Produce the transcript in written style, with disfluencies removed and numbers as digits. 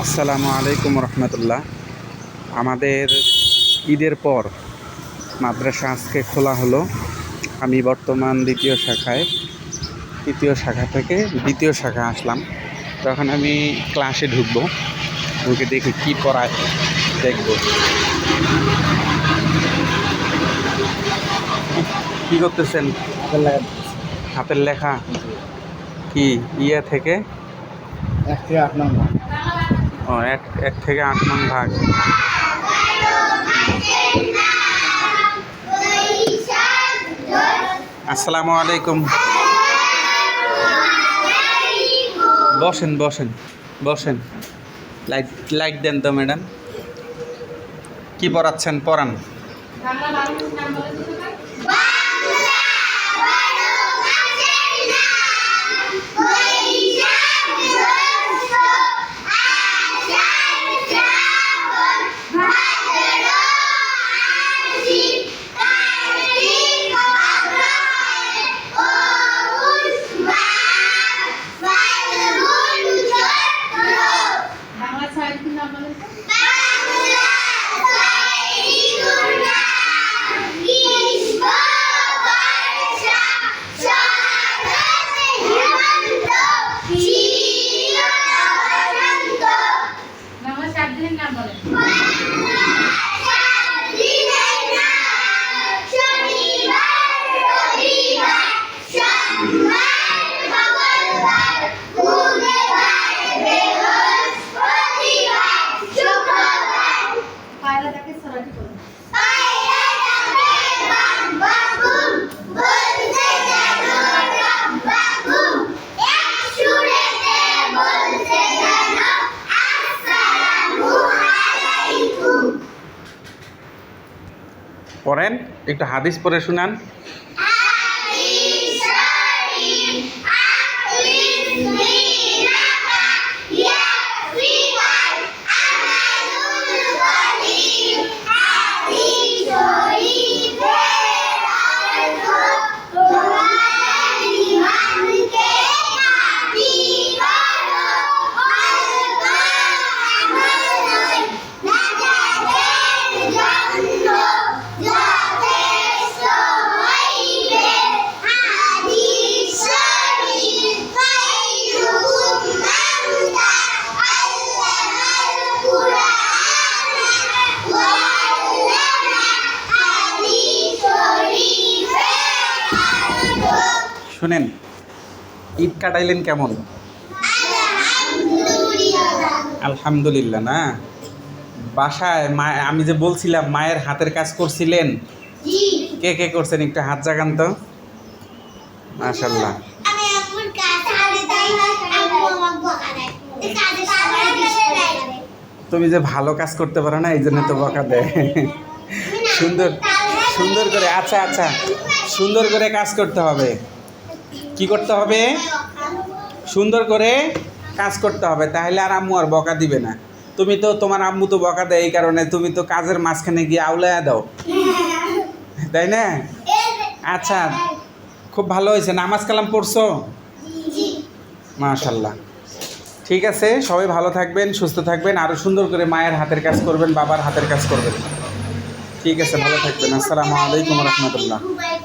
আসসালামু আলাইকুম রহমতুল্লাহ। আমাদের ঈদের পর মাদ্রাসা আজকে খোলা হলো। আমি বর্তমান দ্বিতীয় শাখায়, তৃতীয় শাখা থেকে দ্বিতীয় শাখা আসলাম। তখন আমি ক্লাসে ঢুকবো, ঢুকে দেখি কী পড়ায় দেখব। কি করতেছেন? হাতের লেখা কি ইয়ে থেকে? 1 থেকে 8 নং ভাগ। ও, এক থেকে 8 নং ভাগ। আসসালামু আলাইকুম। বসেন বসেন বসেন। লাইট দেন তো ম্যাডাম। কি পড়াচ্ছেন? পড়ান। পড়েন, একটু হাদিস পড়ে শুনান। শুনেন, ঈদ কাটাইলেন কেমন? আলহামদুলিল্লাহ। না, বাসায় আমি যে বলছিলাম মায়ের হাতের কাজ করছিলেন, কে কে করছেন একটু হাত জাগান তো। মাশাআল্লাহ। তুমি যে ভালো কাজ করতে পারো না, এই জন্য তো বকা দেয়। সুন্দর সুন্দর করে, আচ্ছা আচ্ছা, সুন্দর করে কাজ করতে হবে। কি করতে হবে? সুন্দর করে কাজ করতে হবে, তাহলে আর আম্মু আর বকা দিবে না। তুমি তো, তোমার আম্মু তো বকা দেয় এই কারণে তুমি তো কাজের মাঝখানে গিয়ে আউলাইয়া দাও, তাই না? আচ্ছা, খুব ভালো হয়েছে। নামাজ কালাম পড়ছো? মাশাআল্লাহ। ঠিক আছে, সবাই ভালো থাকবেন, সুস্থ থাকবেন, আরও সুন্দর করে মায়ের হাতের কাজ করবেন, বাবার হাতের কাজ করবেন। ঠিক আছে, ভালো থাকবেন। আসসালামু আলাইকুম রহমতুল্লাহ।